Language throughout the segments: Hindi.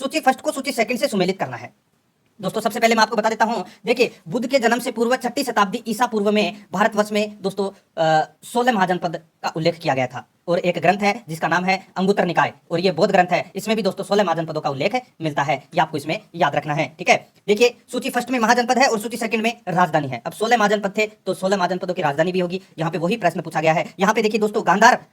सूची फर्स्ट को सूची सेकंड से सुमेलित करना है। दोस्तों सबसे पहले मैं आपको बता देता हूं, देखिए बुद्ध के जन्म से पूर्व 6ठी शताब्दी ईसा पूर्व में भारतवर्ष में दोस्तों 16 महाजनपद का उल्लेख किया गया था और एक ग्रंथ है जिसका नाम है अंगुत्तर निकाय और ये बौद्ध ग्रंथ है, इसमें भी दोस्तों 16 महाजनपदों का उल्लेख मिलता है, ये आपको इसमें याद रखना है। ठीक है, देखिए सूची फर्स्ट में महाजनपद है और सूची सेकंड में राजधानी है। अब 16 महाजनपद थे तो 16 महाजनपदों की राजधानी भी होगी, यहाँ पे वही प्रश्न पूछा गया है। यहाँ पे देखिए दोस्तों गांधार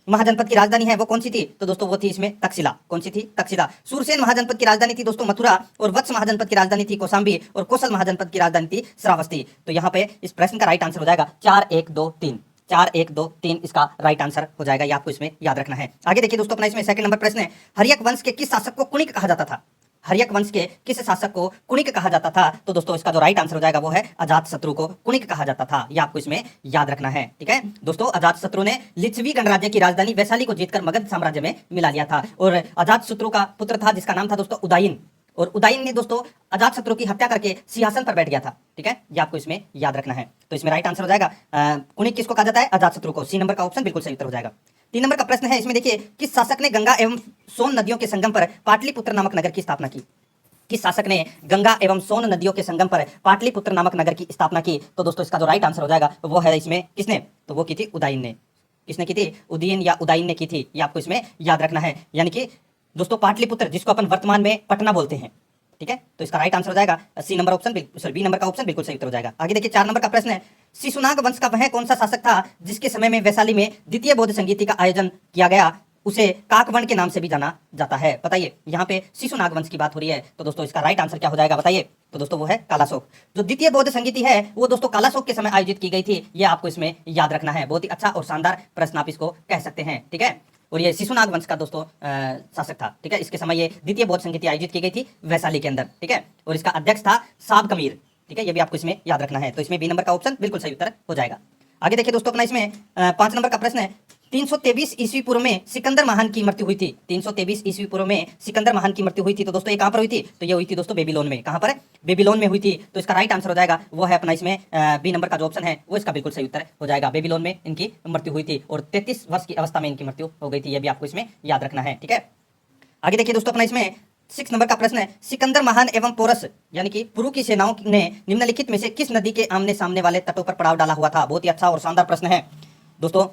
महाजनपद की राजधानी है वो कौन सी थी, तो दोस्तों वो थी इसमें तक्षशिला। कौन सी थी, तक्षशिला। सूरसेन महाजनपद की राजधानी थी दोस्तों मथुरा और वत्स महाजनपद की राजधानी थी कौशाम्बी और कौशल महाजनपद की राजधानी थी श्रावस्ती। तो यहाँ पे इस प्रश्न का राइट आंसर हो जाएगा 4 1 2 3, 4 1 2 3 इसका राइट आंसर हो जाएगा, ये आपको इसमें याद रखना है। आगे देखिए दोस्तों अपना इसमें सेकंड नंबर प्रश्न है, हर्यक वंश के किस शासक को कुणिक कहा जाता था। हर्यक वंश के किस शासक को कुणिक कहा जाता था, तो दोस्तों इसका जो राइट आंसर हो जाएगा वो है अजातशत्रु को कुणिक कहा जाता था, ये आपको इसमें याद रखना है। ठीक है दोस्तों, अजातशत्रु ने लिच्छवी गणराज्य की राजधानी वैशाली को जीतकर मगध साम्राज्य में मिला लिया था और अजातशत्रु का पुत्र था जिसका नाम था दोस्तों उदयन, और उदयन ने दोस्तों अजातशत्रु की हत्या करके सिंहासन पर बैठ गया था। ठीक है, ये आपको इसमें याद रखना है। तो इसमें राइट आंसर हो जाएगा कुणिक किसको कहा जाता है, अजातशत्रु को। सी नंबर का ऑप्शन बिल्कुल सही उत्तर हो जाएगा। 3 नंबर का प्रश्न है, इसमें देखिए किस शासक ने गंगा एवं सोन नदियों के संगम पर पाटलिपुत्र नामक नगर की स्थापना की। किस शासक ने गंगा एवं सोन नदियों के संगम पर पाटलिपुत्र नामक नगर की स्थापना की, तो दोस्तों इसका जो राइट आंसर हो जाएगा वो है इसमें किसने, तो वो की थी उदयन ने। किसने की थी, उदयन या उदयन ने की थी, ये आपको इसमें याद रखना है। यानी कि दोस्तों पाटलिपुत्र जिसको अपन वर्तमान में पटना बोलते हैं। ठीक है, तो इसका राइट आंसर हो जाएगा C number option, sorry B number का ऑप्शन बिल्कुल सही उत्तर हो जाएगा। आगे देखिए 4 नंबर का प्रश्न है, शिशुनाग वंश का वह कौन सा शासक था जिसके समय में वैशाली में द्वितीय बौद्ध संगीति का आयोजन किया गया, उसे काकवण के नाम से भी जाना जाता है। बताइए, यहाँ पे शिशुनाग वंश की बात हो रही है, तो दोस्तों इसका राइट आंसर क्या हो जाएगा बताइए, तो दोस्तों वो है कालाशोक। जो द्वितीय बौद्ध संगीति है वो दोस्तों कालाशोक के समय आयोजित की गई थी, ये आपको इसमें याद रखना है। बहुत ही अच्छा और शानदार प्रश्न आप इसको कह सकते हैं। ठीक है, और ये शिशुनाग वंश का दोस्तों शासक था। ठीक है, इसके समय ये द्वितीय बौद्ध संगीति आयोजित की गई थी वैशाली के अंदर। ठीक है, और इसका अध्यक्ष था साब कमीर। ठीक है, ये भी आपको इसमें याद रखना है। तो इसमें बी नंबर का ऑप्शन बिल्कुल सही उत्तर हो जाएगा। आगे देखिए दोस्तों अपना इसमें 5 नंबर का प्रश्न है, 323 ईस्वी पूर्व में सिकंदर महान की मृत्यु हुई थी। 323 ईस्वी पूर्व में सिकंदर महान की मृत्यु हुई थी, तो दोस्तों ये कहां पर हुई थी, तो ये हुई थी दोस्तों बेबीलोन में। कहां पर, बेबीलोन में हुई थी। तो इसका राइट आंसर हो जाएगा वो है अपना इसमें बी नंबर का जो ऑप्शन है वो इसका बिल्कुल सही उत्तर हो जाएगा। बेबीलोन में इनकी मृत्यु हुई थी और 33 वर्ष की अवस्था में इनकी मृत्यु हो गई थी, ये भी आपको इसमें याद रखना है। ठीक है, आगे देखिए दोस्तों अपना इसमें 6 नंबर का प्रश्न है, सिकंदर महान एवं पोरस यानी कि पुरु की सेनाओं ने निम्नलिखित में से किस नदी के आमने सामने वाले तटों पर पड़ाव डाला हुआ था। बहुत ही अच्छा और शानदार प्रश्न है दोस्तों,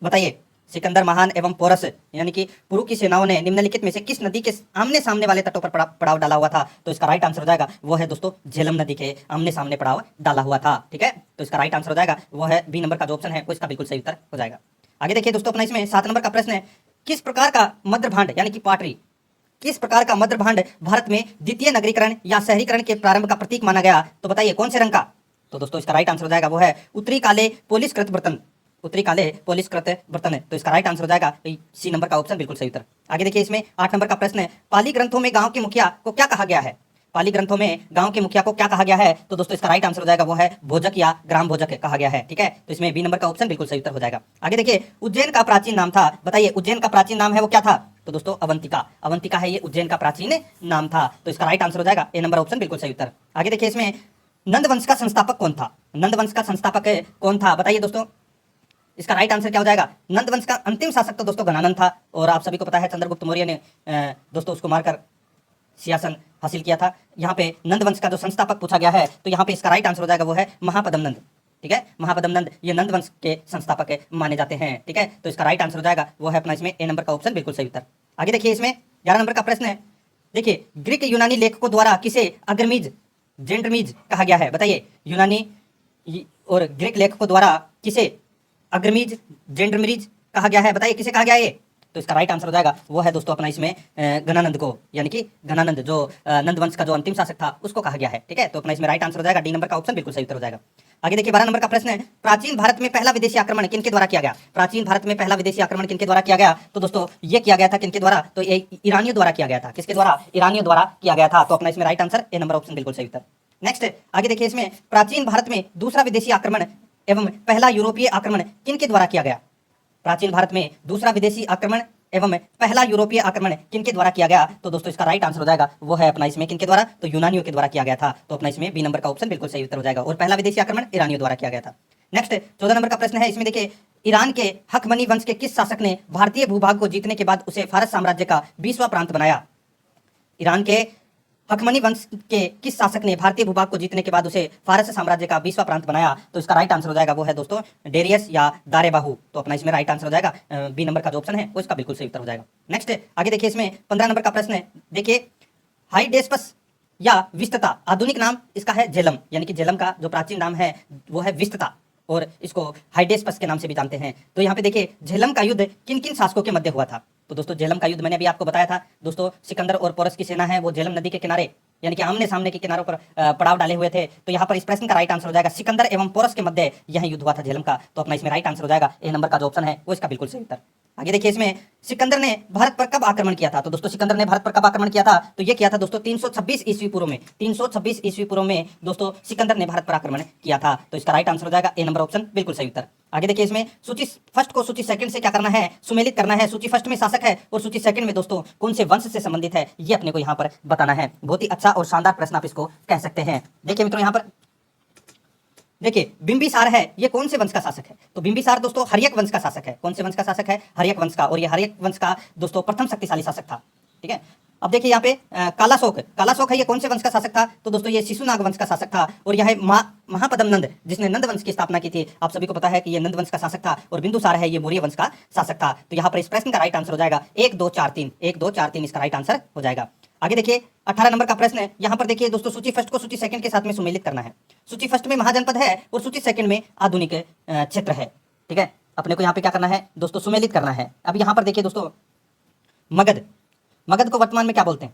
बताइए सिकंदर महान एवं पोरस यानी कि पुरु की सेनाओं ने निम्नलिखित में से किस नदी के आमने सामने वाले तटों पर पड़ाव डाला हुआ था, तो इसका राइट आंसर हो जाएगा वो है दोस्तों झेलम नदी के आमने सामने पड़ाव डाला हुआ था। ठीक है, तो इसका राइट आंसर हो जाएगा वो है बी नंबर का जो ऑप्शन है वो इसका बिल्कुल सही उत्तर हो जाएगा। आगे देखिए दोस्तों अपना इसमें 7 नंबर का प्रश्न है, किस प्रकार का मध्य भांड यानी कि पाटरी, किस प्रकार का मध्य भांड भारत में द्वितीय नगरीकरण या शहरीकरण के प्रारंभ का प्रतीक माना गया, तो बताइए कौन से रंग का, तो दोस्तों इसका राइट आंसर हो जाएगा वो है उत्तरी काले पोलिसकृत बर्तन। उत्तरी काले पोलिसकृत बर्तन है, तो इसका राइट आंसर हो जाएगा सी नंबर का ऑप्शन बिल्कुल सही उत्तर। आगे देखिए इसमें 8 नंबर का प्रश्न है, पाली ग्रंथों में गांव के मुखिया को क्या कहा गया है। पाली ग्रंथों में गांव के मुखिया को क्या कहा गया है, तो दोस्तों इसका राइट आंसर हो जाएगा वो है भोजक या ग्राम भोजक कहा गया है। ठीक है, तो इसमें बी नंबर का ऑप्शन बिल्कुल सही उत्तर हो जाएगा। आगे देखिए उज्जैन का प्राचीन नाम था, बताइए उज्जैन का प्राचीन नाम है वो क्या था, तो दोस्तों अवंतिका। अवंतिका है ये उज्जैन का प्राचीन नाम था, तो इसका राइट आंसर हो जाएगा ए नंबर ऑप्शन बिल्कुल सही उत्तर। आगे देखिए इसमें नंद वंश का संस्थापक कौन था, नंद वंश का संस्थापक कौन था, बताइए दोस्तों इसका राइट आंसर क्या हो जाएगा। नंद वंश का अंतिम शासक तो दोस्तों घनानंद था और आप सभी को पता है चंद्रगुप्त मौर्य ने दोस्तों उसको मारकर सिंहासन हासिल किया था। यहाँ पे नंद वंश का जो संस्थापक पूछा गया है, तो यहाँ पे इसका राइट आंसर हो जाएगा वो है महापद्म नंद। ठीक है, महापद्म नंद ये नंद वंश के संस्थापक माने जाते हैं। ठीक है, तो इसका राइट आंसर हो जाएगा वो है अपना इसमें ए नंबर का ऑप्शन बिल्कुल सही उत्तर। आगे देखिए इसमें 11 नंबर का प्रश्न है, देखिए ग्रीक यूनानी लेखकों द्वारा किसे अग्रमीज जेंड्रमीज कहा गया है, बताइए यूनानी और ग्रीक लेखकों द्वारा किसे अग्रमीज जेंड्रमीज कहा गया है, बताइए किसे कहा गया है ये, तो इसका राइट आंसर हो जाएगा वो है दोस्तों अपना इसमें घनानंद को, यानी कि घनानंद जो नंद वंश का जो अंतिम शासक था उसको कहा गया है। ठीक है, तो अपना इसमें राइट आंसर हो जाएगा डी नंबर का ऑप्शन बिल्कुल सही उत्तर हो जाएगा। आगे देखिए 12 नंबर का प्रश्न है, प्राचीन भारत में पहला विदेशी आक्रमण किनके द्वारा किया गया। प्राचीन भारत में पहला विदेशी आक्रमण किनके द्वारा किया गया, तो दोस्तों ये किया गया था किनके द्वारा, तो ये ईरानियों द्वारा किया गया था। किसके द्वारा, ईरानियों द्वारा किया गया था। तो अपना इसमें right answer A number option बिल्कुल सही उत्तर। नेक्स्ट आगे देखिए इसमें प्राचीन भारत में दूसरा विदेशी आक्रमण एवं पहला यूरोपीय आक्रमण किनके द्वारा किया गया। प्राचीन भारत में दूसरा विदेशी आक्रमण एवं पहला यूरोपीय आक्रमण किनके द्वारा किया गया, तो दोस्तों इसका राइट आंसर हो जाएगा वो है अपना इसमें किनके द्वारा, तो यूनानियों के द्वारा किया गया था। तो अपना इसमें बी नंबर का ऑप्शन बिल्कुल सही उत्तर हो जाएगा और पहला विदेशी आक्रमण ईरानियों द्वारा किया गया था। नेक्स्ट 14 नंबर का प्रश्न है, इसमें देखिए ईरान के हकमनी वंश के किस शासक ने भारतीय भूभाग को जीतने के बाद उसे फारस साम्राज्य का 20वां प्रांत बनाया। ईरान के हकमनी वंश के किस शासक ने भारतीय भूभाग को जीतने के बाद उसे फारस साम्राज्य का 20वां प्रांत बनाया? तो इसका राइट आंसर हो जाएगा वो है दोस्तों डेरियस या दारेबाहु। तो अपना इसमें राइट आंसर हो जाएगा बी नंबर का जो ऑप्शन है वो इसका बिल्कुल सही उत्तर हो जाएगा। नेक्स्ट आगे देखिए, इसमें 15 नंबर का प्रश्न है। देखिए, हाइडेस्पस या विस्तता, आधुनिक नाम इसका है झेलम, यानी कि झेलम का जो प्राचीन नाम है वो है विस्तता, और इसको हाइडेस्पस के नाम से भी जानते हैं। तो यहाँ पे देखिए, झेलम का युद्ध किन किन शासकों के मध्य हुआ था? तो दोस्तों झेलम का युद्ध मैंने अभी आपको बताया था दोस्तों, सिकंदर और पोरस की सेना है वो झेलम नदी के किनारे यानी कि आमने सामने के किनारों पर पड़ाव डाले हुए थे। तो यहाँ पर इस प्रश्न का राइट आंसर हो जाएगा सिकंदर एवं पोरस के मध्य यह युद्ध हुआ था झेलम का। तो अपना इसमें राइट आंसर हो जाएगा ए नंबर का जो ऑप्शन है वो इसका बिल्कुल सही उत्तर। आगे देखिए, इसमें सिकंदर ने भारत पर कब आक्रमण किया था? तो दोस्तों सिकंदर ने भारत पर कब आक्रमण किया था? तो ये किया था दोस्तों 326 ईस्वी पूर्व में। 326 ईस्वी पूर्व में दोस्तों सिकंदर ने भारत पर आक्रमण किया था। तो इसका राइट आंसर हो जाएगा ए नंबर ऑप्शन बिल्कुल सही उत्तर। आगे देखिए, इसमें सूची फर्स्ट को सूची सेकंड से क्या करना है? सुमेलित करना है। सूची फर्स्ट में शासक है और सूची सेकंड में दोस्तों कौन से वंश से संबंधित है ये अपने को यहाँ पर बताना है। बहुत ही अच्छा और शानदार प्रश्न आप इसको कह सकते हैं। देखिए मित्रों, यहाँ पर देखिए बिंबिसार है, ये कौन से वंश का शासक है? तो बिंबिसार दोस्तों हर्यक वंश का शासक है। कौन से वंश का शासक है? हर्यक वंश का। और ये हर्यक वंश का दोस्तों प्रथम शक्तिशाली शासक था। ठीक है, अब देखिए यहाँ पे कालाशोक, कालाशोक है, ये कौन से वंश का शासक था? तो दोस्तों ये शिशुनाग वंश का शासक था। और यह है महापद्म नंद, जिसने नंद वंश की स्थापना की थी। आप सभी को पता है कि ये नंद वंश का शासक था। और बिंदुसार है, ये मौर्य वंश का शासक था। तो यहाँ पर इस प्रश्न का राइट आंसर हो जाएगा 1 2 4 3, 1 2 4 3 इसका राइट आंसर हो जाएगा। आगे देखिए 18 नंबर का प्रश्न है। यहाँ पर देखिए दोस्तों सूची फर्स्ट को सूची सेकंड के साथ में सुमेलित करना है। सूची फर्स्ट में महाजनपद है और सूची सेकंड में आधुनिक क्षेत्र है। ठीक है, अपने को यहाँ पे क्या करना है दोस्तों? सुमेलित करना है। अब यहाँ पर देखिए दोस्तों, मगध, मगध को वर्तमान में क्या बोलते हैं?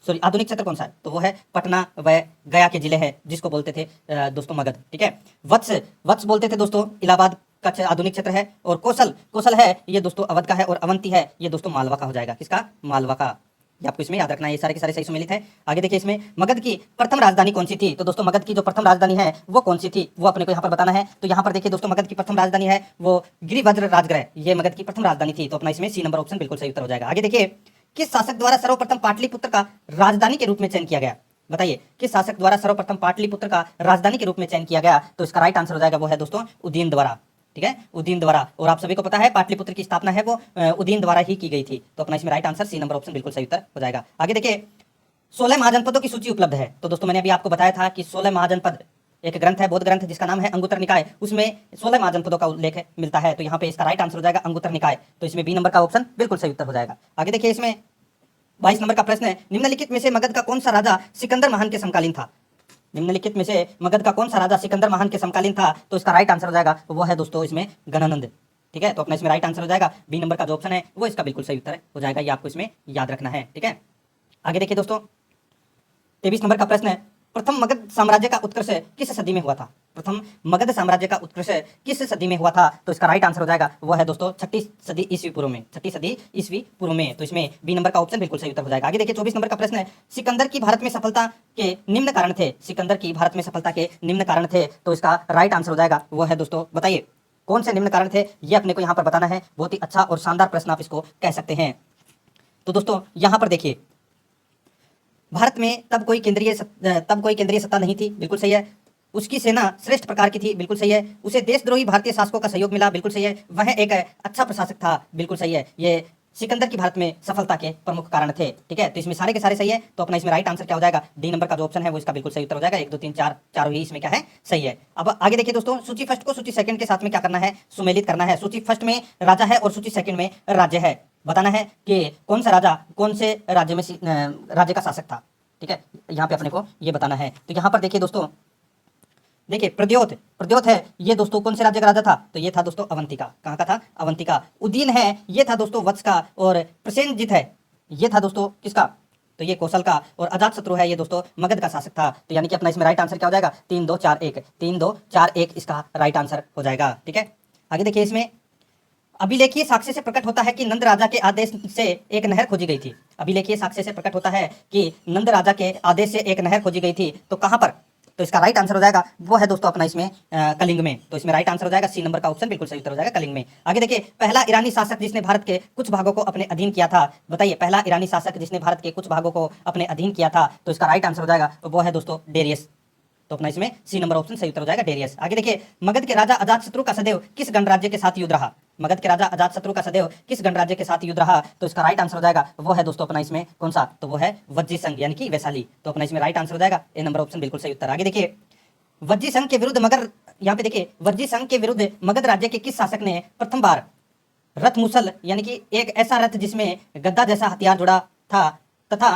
सॉरी, आधुनिक क्षेत्र कौन सा है? तो वो है पटना व गया के जिले है, जिसको बोलते थे दोस्तों मगध। ठीक है, वत्स, वत्स बोलते थे दोस्तों इलाहाबाद का आधुनिक क्षेत्र है। और कौशल, कौशल है ये दोस्तों अवध का है। और अवंती है ये दोस्तों मालवा का हो जाएगा। किसका? मालवा का। ये आपको इसमें याद रखना है, ये सारे के सारे सही सुमेलित है। आगे देखिए, इसमें मगध की प्रथम राजधानी कौन सी थी? तो दोस्तों मगध की जो प्रथम राजधानी है वो कौन सी थी वो अपने को यहाँ पर बताना है। तो यहाँ पर देखिए दोस्तों, मगध की प्रथम राजधानी है वो गिरिवज्र राजगृह, ये मगध की प्रथम राजधानी थी। तो अपना इसमें सी नंबर ऑप्शन बिल्कुल सही उत्तर हो जाएगा। आगे देखिए, किस शासक द्वारा सर्वप्रथम पाटलिपुत्र का राजधानी के रूप में चयन किया गया? बताइए, किस शासक द्वारा सर्वप्रथम पाटलिपुत्र का राजधानी के रूप में चयन किया गया? तो इसका राइट आंसर हो जाएगा वो है दोस्तों उदयन द्वारा। ठीक है, उदयन द्वारा। और आप सभी को पता है पाटलिपुत्र की स्थापना है वो उदयन द्वारा ही की गई थी। तो अपना इसमें right answer C number option बिल्कुल सही उत्तर हो जाएगा। आगे देखिए, 16 महाजनपदों की सूची उपलब्ध है। तो दोस्तों मैंने अभी आपको बताया था कि 16 महाजनपद एक ग्रंथ है, बौद्ध ग्रंथ, जिसका नाम है अंगुत्तर निकाय, उसमें 16 महाजनपदों का उल्लेख मिलता है। तो यहाँ पे इसका राइट आंसर हो जाएगा अंगुत्तर निकाय। तो इसमें बी नंबर का ऑप्शन बिल्कुल सही उत्तर हो जाएगा। आगे देखिए, इसमें 22 नंबर का प्रश्न है। निम्नलिखित में से मगध का कौन सा राजा सिकंदर महान के समकालीन था? निम्नलिखित में से मगध का कौन सा राजा सिकंदर महान के समकालीन था? तो इसका राइट आंसर हो जाएगा वो है दोस्तों इसमें गणानंद। ठीक है, तो अपना इसमें राइट आंसर हो जाएगा बी नंबर का जो ऑप्शन है वो इसका बिल्कुल सही उत्तर हो जाएगा। ये आपको इसमें याद रखना है। ठीक है, आगे देखिए दोस्तों, 23 नंबर का प्रश्न है। प्रथम मगध साम्राज्य का उत्कर्ष किस सदी में हुआ था? प्रथम मगध साम्राज्य का उत्कर्ष किस सदी में हुआ था? तो इसका राइट आंसर हो जाएगा वो है दोस्तों 6ठी सदी ईस्वी पूर्व में। 6ठी सदी ईस्वी पूर्व में। तो इसमें बी नंबर का ऑप्शन बिल्कुल सही उत्तर हो जाएगा। आगे देखिए 24 नंबर का प्रश्न है। सिकंदर की भारत में सफलता के निम्न कारण थे। सिकंदर की भारत में सफलता के निम्न कारण थे। तो इसका राइट आंसर हो जाएगा वो है दोस्तों, बताइए कौन से निम्न कारण थे, ये अपने को यहाँ पर बताना है। बहुत ही अच्छा और शानदार प्रश्न आप इसको कह सकते हैं। तो दोस्तों यहाँ पर देखिए, भारत में तब कोई केंद्रीय सत्ता नहीं थी, बिल्कुल सही है। उसकी सेना श्रेष्ठ प्रकार की थी, बिल्कुल सही है। उसे देशद्रोही भारतीय शासकों का सहयोग मिला, बिल्कुल सही है। वह एक अच्छा प्रशासक था, बिल्कुल सही है। ये सिकंदर की भारत में सफलता के प्रमुख कारण थे। ठीक है, तो इसमें सारे के सारे सही है। तो अपना इसमें राइट आंसर क्या हो जाएगा? डी नंबर का जो ऑप्शन है वो इसका बिल्कुल सही उत्तर हो जाएगा। 1 2 3 4 चारों ही इसमें क्या है? सही है। अब आगे देखिए दोस्तों, सूची फर्स्ट को सूची सेकंड के साथ में क्या करना है? सुमेलित करना है। सूची फर्स्ट में राजा है और सूची सेकंड में राज्य है। बताना है कि कौन सा राजा कौन से राज्य में राज्य का शासक था। ठीक है, यहाँ पे अपने को ये बताना है। तो यहाँ पर देखिए दोस्तों, देखिए प्रद्योत, प्रद्योत है ये दोस्तों कौन से राज्य का राजा था? तो ये था दोस्तों अवंतिका। कहाँ का था? अवंतिका। उदयन है ये था दोस्तों वत्स का। और प्रसेनजित है ये था दोस्तों किसका? तो ये कौशल का। और अजातशत्रु है ये दोस्तों मगध का शासक था। तो यानी कि अपना इसमें राइट आंसर क्या हो जाएगा? 3 2 4 1, 3 2 4 1 इसका राइट आंसर हो जाएगा। ठीक है, आगे देखिए, इसमें अभिलेखीय साक्ष्य से प्रकट होता है कि नंद राजा के आदेश से एक नहर खोजी गई थी। अभिलेखीय साक्ष्य से प्रकट होता है कि नंद राजा के आदेश से एक नहर खोजी गई थी। तो कहां पर? तो इसका राइट आंसर हो जाएगा वो है दोस्तों अपना इसमें कलिंग में। तो इसमें राइट आंसर हो जाएगा सी नंबर का ऑप्शन बिल्कुल सही उत्तर हो जाएगा, कलिंग में। आगे देखिए, पहला ईरानी शासक जिसने भारत के कुछ भागों को अपने अधीन किया था। बताइए, पहला ईरानी शासक जिसने भारत के कुछ भागों को अपने अधीन किया था। तो इसका राइट आंसर हो जाएगा वो है दोस्तों डेरियस। तो अपना इसमें सी नंबर ऑप्शन सही उत्तर हो जाएगा, डेरियस। आगे देखिए, मगध के राजा अजातशत्रु का सदैव किस गणराज्य के साथ युद्ध रहा? मगध के राजा अजातशत्रु का सदैव किस गणराज्य के साथ युद्ध रहा? तो इसका राइट आंसर हो जाएगा वो है दोस्तों अपना इसमें कौन सा? तो वो है वज्जी संघ यानी कि वैशाली। तो अपना इसमें राइट आंसर हो जाएगा ए नंबर ऑप्शन बिल्कुल सही उत्तर। आगे देखिए वज्जी संघ के विरुद्ध मगर यहाँ पे देखिए वज्जी संघ के विरुद्ध मगध राज्य के किस शासक ने प्रथम बार रथ मुसल यानी कि एक ऐसा रथ जिसमें गद्दा जैसा हथियार जुड़ा था तथा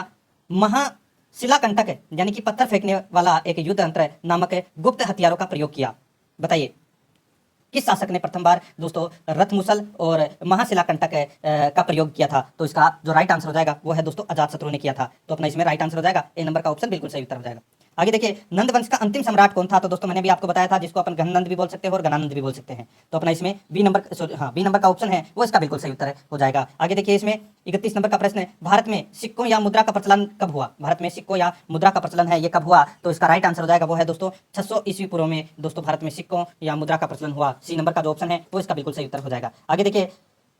महाशिलाकंटक यानी कि पत्थर फेंकने वाला एक युद्ध यंत्र नामक गुप्त हथियारों का प्रयोग किया? बताइए किस शासक ने प्रथम बार दोस्तों रथ मुसल और महाशिलाकंटक का प्रयोग किया था? तो इसका जो राइट आंसर हो जाएगा वो है दोस्तों अजातशत्रु ने किया था। तो अपना इसमें राइट आंसर हो जाएगा ए नंबर का ऑप्शन बिल्कुल सही उत्तर हो जाएगा। आगे देखिए नंद वंश का अंतिम सम्राट कौन था? तो दोस्तों मैंने भी आपको बताया था जिसको अपन घननंद भी बोल सकते हैं और गणानंद भी बोल सकते हैं। तो अपना इसमें बी नंबर का ऑप्शन है वो इसका बिल्कुल सही उत्तर हो जाएगा। आगे देखिए इसमें 31 नंबर का प्रश्न है भारत में सिक्कों या मुद्रा का प्रचलन कब हुआ? भारत में सिक्कों या मुद्रा का प्रचलन है ये कब हुआ? तो इसका राइट आंसर हो जाएगा वो है दोस्तों 600 ईस्वी पूर्व में दोस्तों भारत में सिक्कों या मुद्रा का प्रचलन हुआ। सी नंबर का जो ऑप्शन है वो इसका बिल्कुल सही उत्तर हो जाएगा। आगे देखिए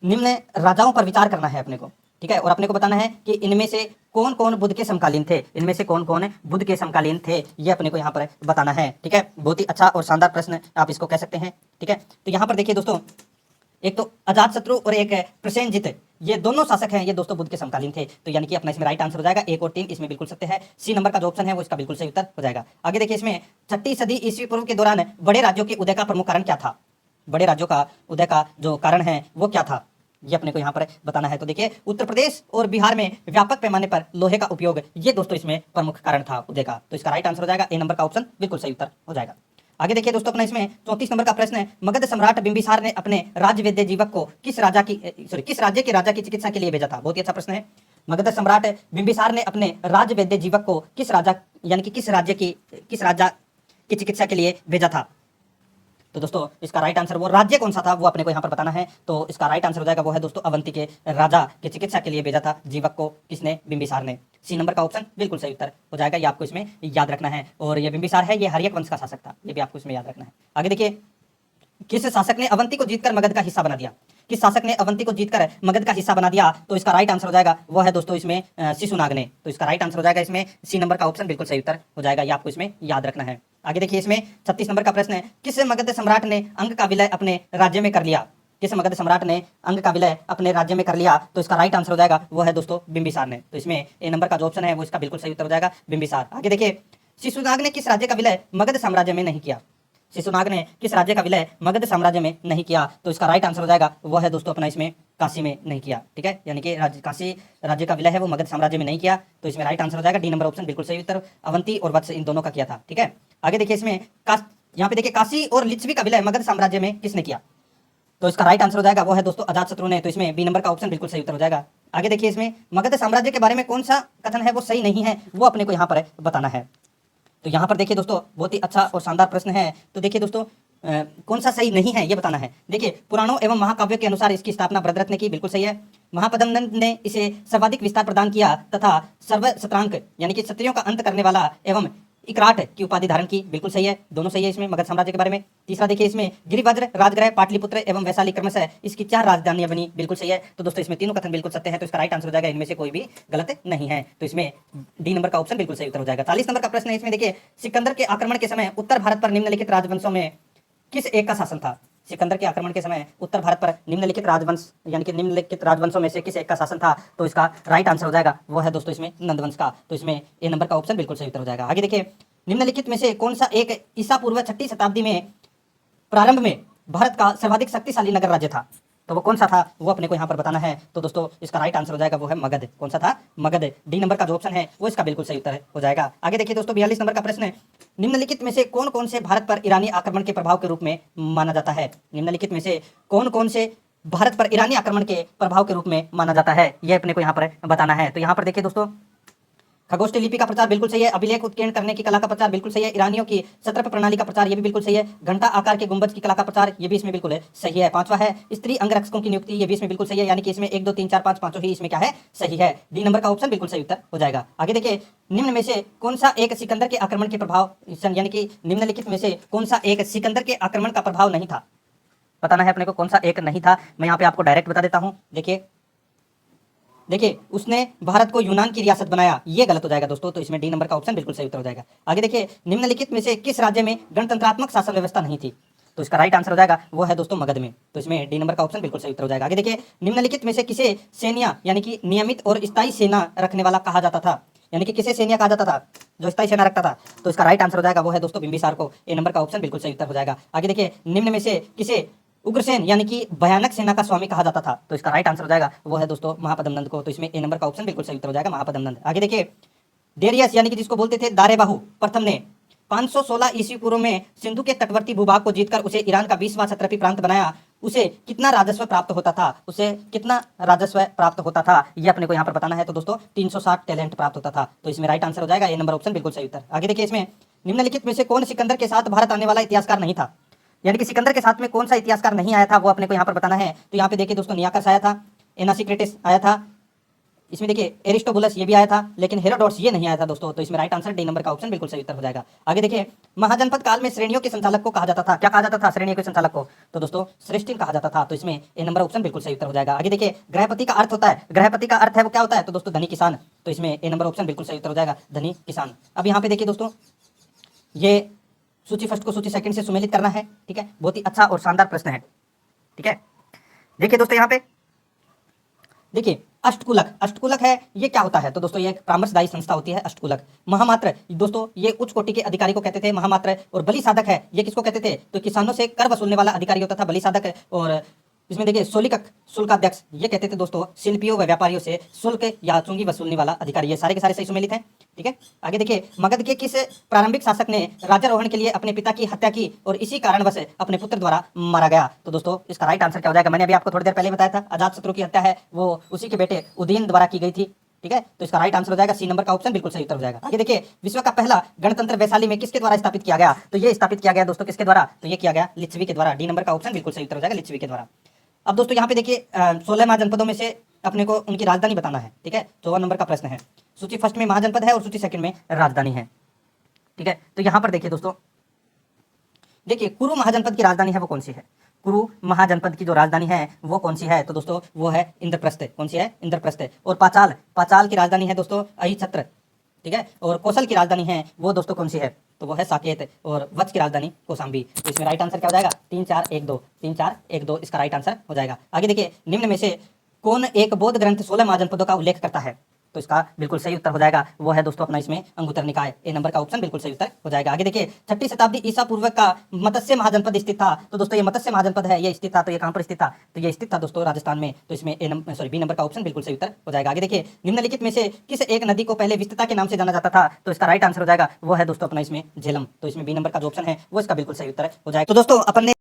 निम्न राजाओं पर विचार करना है अपने को, ठीक है, और अपने को बताना है कि इनमें से कौन कौन बुद्ध के समकालीन थे। इनमें से कौन कौन बुद्ध के समकालीन थे ये अपने को यहाँ पर बताना है, ठीक है। बहुत ही अच्छा और शानदार प्रश्न आप इसको कह सकते हैं, ठीक है। तो यहाँ पर देखिए दोस्तों एक तो अजातशत्रु और एक प्रसेनजित ये दोनों शासक हैं, ये दोस्तों बुद्ध के समकालीन थे। तो यानी कि अपना इसमें राइट आंसर हो जाएगा 1 और 3 इसमें बिल्कुल सत्य है। सी नंबर का जो ऑप्शन है वो इसका बिल्कुल सही उत्तर हो जाएगा। आगे देखिए इसमें 6ठी सदी ईस्वी पूर्व के दौरान बड़े राज्यों के उदय का प्रमुख कारण क्या था? बड़े राज्यों का उदय का जो कारण है वो क्या था ये अपने को यहाँ पर बताना है। तो देखिए उत्तर प्रदेश और बिहार में व्यापक पैमाने पर लोहे का उपयोग ये दोस्तों इसमें प्रमुख कारण था उदय का। तो इसका राइट आंसर हो जाएगा ए नंबर का ऑप्शन बिल्कुल सही उत्तर हो जाएगा। आगे देखिए दोस्तों अपना इसमें 34 नंबर का प्रश्न है मगध सम्राट बिंबिसार ने अपने राज्य जीवक को किस राज्य के राजा की चिकित्सा के लिए भेजा था? बहुत ही अच्छा प्रश्न है। मगध सम्राट बिंबिसार ने अपने राज्य जीवक को किस राजा यानी कि किस राजा की चिकित्सा के लिए भेजा था? तो दोस्तों इसका राइट आंसर वो राज्य कौन सा था वो अपने को यहाँ पर बताना है। तो इसका राइट आंसर हो जाएगा वो है दोस्तों अवंती के राजा की चिकित्सा के लिए भेजा था जीवक को किसने? बिंबिसार ने। सी नंबर का ऑप्शन बिल्कुल सही उत्तर हो जाएगा। ये आपको इसमें याद रखना है। और ये बिंबिसार है ये हर्यक वंश का शासक था, ये भी आपको इसमें याद रखना है। आगे देखिए किस शासक ने अवंती को जीतकर मगध का हिस्सा बना दिया? किस शासक ने अवंती को जीतकर मगध का हिस्सा बना दिया? तो इसका राइट आंसर हो जाएगा वो है दोस्तों इसमें शिशुनाग ने। तो इसका राइट आंसर हो जाएगा इसमें सी नंबर का ऑप्शन बिल्कुल सही उत्तर हो जाएगा। ये आपको इसमें याद रखना है। आगे देखिए इसमें 36 नंबर का प्रश्न है किस मगध सम्राट ने अंग का विलय अपने राज्य में कर लिया? किस मगध सम्राट ने अंग का विलय अपने राज्य में कर लिया? तो इसका राइट आंसर हो जाएगा वो है दोस्तों बिंबिसार ने। तो इसमें ए नंबर का जो ऑप्शन है वो इसका बिल्कुल सही उत्तर हो जाएगा बिंबिसार। आगे देखिए शिशुनाग ने किस राज्य का विलय मगध साम्राज्य में नहीं किया? शिशुनाग ने किस राज्य का विलय मगध साम्राज्य में नहीं किया? तो इसका राइट आंसर हो जाएगा वो है दोस्तों अपना इसमें काशी में नहीं किया, ठीक है। यानी कि काशी राज्य का विलय है वो मगध साम्राज्य में नहीं किया। तो इसमें राइट आंसर हो जाएगा डी नंबर ऑप्शन बिल्कुल सही उत्तर। अवंती और वत्स इन दोनों का किया था, ठीक है। आगे देखिए इसमें यहाँ पे देखिए काशी और लिच्छवी का विलय मगध साम्राज्य में किसने किया? तो इसका राइट आंसर हो जाएगा वो है दोस्तों अजातशत्रु ने। तो इसमें बी नंबर का ऑप्शन बिल्कुल सही उत्तर हो जाएगा। आगे देखिए इसमें मगध साम्राज्य के बारे में कौन सा कथन है वो सही नहीं है वो अपने को यहाँ पर बताना है। तो यहाँ पर देखिए दोस्तों बहुत ही अच्छा और शानदार प्रश्न है। तो देखिए दोस्तों कौन सा सही नहीं है ये बताना है। देखिए पुराणों एवं महाकाव्यों के अनुसार इसकी स्थापना भरतरथ ने की, बिल्कुल सही है। महापद्मनंद ने इसे सर्वाधिक विस्तार प्रदान किया तथा सर्वशतांक यानी कि क्षत्रियों का अंत करने वाला एवं इकराट की उपाधि धारण की, बिल्कुल सही है। दोनों सही है इसमें मगध साम्राज्य के बारे में। तीसरा देखिए इसमें गिरिवज्र राजगृह पाटलिपुत्र एवं वैशाली क्रमशः इसकी 4 राजधानियां बनी, बिल्कुल सही है। तो दोस्तों इसमें तीनों कथन बिल्कुल सत्य है। तो इसका राइट आंसर हो जाएगा इनमें से कोई भी गलत नहीं है। तो इसमें डी नंबर का ऑप्शन बिल्कुल सही उत्तर हो जाएगा। 40 नंबर का प्रश्न है इसमें देखिए सिकंदर के आक्रमण के समय उत्तर भारत पर निम्नलिखित राजवंशों में किस एक का शासन था? सिकंदर के आक्रमण के समय उत्तर भारत पर निम्नलिखित राजवंश यानी कि निम्नलिखित राजवंशों में से किस एक का शासन था? तो इसका राइट आंसर हो जाएगा वो है दोस्तों इसमें नंदवंश का। तो इसमें ए नंबर का ऑप्शन बिल्कुल सही उत्तर हो जाएगा। आगे देखिए निम्नलिखित में से कौन सा एक ईसा पूर्व 6ठी शताब्दी में प्रारंभ में भारत का सर्वाधिक शक्तिशाली नगर राज्य था? तो वो कौन सा था वो अपने को यहाँ पर बताना है। तो दोस्तों इसका राइट आंसर हो जाएगा वो है मगध। कौन सा था? मगध। डी नंबर का जो ऑप्शन है वो इसका बिल्कुल सही उत्तर हो जाएगा। आगे देखिए दोस्तों 42 नंबर का प्रश्न है निम्नलिखित में से कौन कौन से भारत पर ईरानी आक्रमण के प्रभाव के रूप में माना जाता है? निम्नलिखित में से कौन कौन से भारत पर ईरानी आक्रमण के प्रभाव के रूप में माना जाता है ये अपने को यहाँ पर बताना है। तो यहाँ पर देखिए दोस्तों खगोष्ठी लिपि का प्रचार बिल्कुल सही है। अभिलेख उत्कीर्ण करने की कला का प्रचार बिल्कुल सही है। ईरानियों की सत्रप प्रणाली का प्रचार ये भी बिल्कुल सही है। घंटा आकार के गुंबद की कला का प्रचार ये भी इसमें बिल्कुल सही है। 5वां है स्त्री अंगरक्षकों की नियुक्ति, ये भी इसमें बिल्कुल सही है। यानी कि इसमें 1 2 3 4 5 पांचों ही इसमें क्या है? सही है। डी नंबर का ऑप्शन बिल्कुल सही उत्तर हो जाएगा। आगे देखिए निम्न में से कौन सा एक सिकंदर के आक्रमण के प्रभाव यानी कि निम्नलिखित में से कौन सा एक सिकंदर के आक्रमण का प्रभाव नहीं था? बताना है अपने को कौन सा एक नहीं था। मैं यहाँ पे आपको डायरेक्ट बता देता हूँ। देखिए उसने भारत को यूनान की रियासत बनाया, ये गलत हो जाएगा दोस्तों। तो इसमें डी नंबर का ऑप्शन बिल्कुल सही उत्तर हो जाएगा। आगे देखिए निम्नलिखित में से किस राज्य में गणतंत्रात्मक शासन व्यवस्था नहीं थी? तो इसका राइट आंसर हो जाएगा वो है दोस्तों मगध में। तो इसमें डी नंबर का ऑप्शन बिल्कुल सही उत्तर हो जाएगा। आगे देखिए, निम्नलिखित में से किसे सेनिया यानी कि नियमित और स्थायी सेना रखने वाला कहा जाता था, यानी कि किसे सेनिया कहा जाता था, जो स्थायी सेना रखता था। तो इसका राइट आंसर हो जाएगा वो है दोस्तों बिंबिसार को। ए नंबर का ऑप्शन बिल्कुल सही उत्तर हो जाएगा। आगे देखिए, निम्न में से किसे उग्रसेन यानी कि भयानक सेना का स्वामी कहा जाता था। तो इसका राइट आंसर हो जाएगा वो है दोस्तों महापद्म नंद को। तो इसमें ए नंबर का ऑप्शन बिल्कुल सही उत्तर हो जाएगा महापद्म नंद। आगे देखिए, डेरियस यानी कि जिसको बोलते थे दारेबाहु प्रथम ने 516 ईस्वी पूर्व में सिंधु के तटवर्ती भूभाग को जीतकर उसे ईरान का 20वां क्षत्रपी प्रांत बनाया। उसे कितना राजस्व प्राप्त होता था, उसे कितना राजस्व प्राप्त होता था, ये अपने को यहाँ पर बताना है। तो दोस्तों 360 टैलेंट प्राप्त होता था। तो इसमें राइट आंसर हो जाएगा ए नंबर ऑप्शन बिल्कुल सही उत्तर। आगे देखिए, इसमें निम्नलिखित में से कौन सिकंदर के साथ भारत आने वाला इतिहासकार नहीं था, यानी कि सिकंदर के साथ में कौन सा इतिहासकार नहीं आया था, वो अपने को यहाँ पर बताना है। तो यहाँ पे देखिए दोस्तों, नियाकस आया था, एनासीक्रेटिस आया था, इसमें देखिए एरिस्टोबुलस ये भी आया था, लेकिन हेरोडोटस ये नहीं आया था दोस्तों। तो इसमें राइट आंसर डी नंबर का ऑप्शन बिल्कुल सही उत्तर हो जाएगा। आगे देखिए, महाजनपद काल में श्रेणियों के संचालक को कहा जाता था, क्या कहा जाता था श्रेणियों के संचालक को, तो दोस्तों श्रेष्ठिन कहा जाता था। तो इसमें ए नंबर ऑप्शन बिल्कुल सही उत्तर हो जाएगा। आगे देखिए, गृहपति का अर्थ होता है, गृहपति का अर्थ है वो क्या होता है, तो दोस्तों धनी किसान। तो इसमें ए नंबर ऑप्शन बिल्कुल सही उत्तर हो जाएगा, धनी किसान। अब यहाँ पे देखिए दोस्तों, ये सूची फर्स्ट को सूची सेकंड से सुमेलित करना है, ठीक है। बहुत ही अच्छा और शानदार प्रश्न है, ठीक है। देखिए दोस्तों, यहाँ पे देखिए, अष्टकुलक, अष्टकुलक है ये क्या होता है, तो दोस्तों ये एक परामर्शदायी संस्था होती है अष्टकुलक। महामात्र दोस्तों ये उच्च कोटि के अधिकारी को कहते थे महामात्र। और बलि साधक है ये किसको कहते थे, तो किसानों से कर वसूलने वाला अधिकारी होता था बलि साधक। और इसमें देखिए सोलिकक, शुल्काध्यक्ष ये कहते थे दोस्तों शिल्पियों व व्यापारियों से शुल्क या चुंगी वसूलने वाला अधिकारी। ये सारे के सारे सही सुमेलित हैं, ठीक है। आगे देखिए, मगध के किस प्रारंभिक शासक ने राज्यारोहण के लिए अपने पिता की हत्या की और इसी कारणवश अपने पुत्र द्वारा मारा गया, तो दोस्तों इसका राइट आंसर क्या हो जाएगा। मैंने अभी आपको थोड़ी देर पहले बताया था, अजातशत्रु की हत्या है वो उसी के बेटे उदयन द्वारा की गई थी, ठीक है। तो इसका राइट आंसर हो जाएगा सी नंबर का ऑप्शन बिल्कुल सही उत्तर हो जाएगा। आगे देखिए, विश्व का पहला गणतंत्र वैशाली में किसके द्वारा स्थापित किया गया, तो ये स्थापित किया गया दोस्तों किसके द्वारा, तो ये किया गया लिच्छवी के द्वारा। डी नंबर का ऑप्शन बिल्कुल सही उत्तर हो जाएगा, लिच्छवी के द्वारा। अब दोस्तों यहाँ पे देखिए 16 महाजनपदों में से अपने को उनकी राजधानी बताना है, ठीक है। 14 नंबर का प्रश्न है। सूची फर्स्ट में महाजनपद है और सूची सेकंड में राजधानी है, ठीक है। तो यहाँ पर देखिए दोस्तों, देखिए कुरु महाजनपद की राजधानी है वो कौन सी है, कुरु महाजनपद की जो राजधानी है वो कौन सी है, तो दोस्तों वो है इंद्रप्रस्थ। कौन सी है, इंद्रप्रस्थ। और पाचाल, पाचाल की राजधानी है दोस्तों अहिछत्र, ठीक है। और कौशल की राजधानी है वो दोस्तों कौन सी है, तो वो है साकेत। और वत्स की राजधानी कौशाम्बी। तो इसमें राइट आंसर क्या हो जाएगा, 3 4 1 2, 3 4 1 2 इसका राइट आंसर हो जाएगा। आगे देखिए, निम्न में से कौन एक बौद्ध ग्रंथ 16 महाजनपदों का उल्लेख करता है, तो इसका बिल्कुल सही उत्तर हो जाएगा वो है दोस्तों अपना इसमें अंगुत्तर निकाय। ए नंबर का ऑप्शन बिल्कुल सही उत्तर हो जाएगा। आगे देखिए, 6ठी शताब्दी ईसा पूर्व का मत्स्य महाजनपद स्थित था, तो दोस्तों ये मत्स्य महाजनपद है ये स्थित था, तो ये कहां पर स्थित था, तो ये स्थित था दोस्तों राजस्थान में। तो इसमें बी नंबर का ऑप्शन बिल्कुल सही उत्तर हो जाएगा। आगे देखिए, निम्नलिखित में से किस एक नदी को पहले विस्तृता के नाम से जाना जाता था, तो इसका राइट आंसर हो जाएगा वो है दोस्तों अपना इसमें झेलम। तो इसमें बी नंबर का जो ऑप्शन है वो इसका बिल्कुल सही उत्तर हो जाएगा। तो दोस्तों अपन ने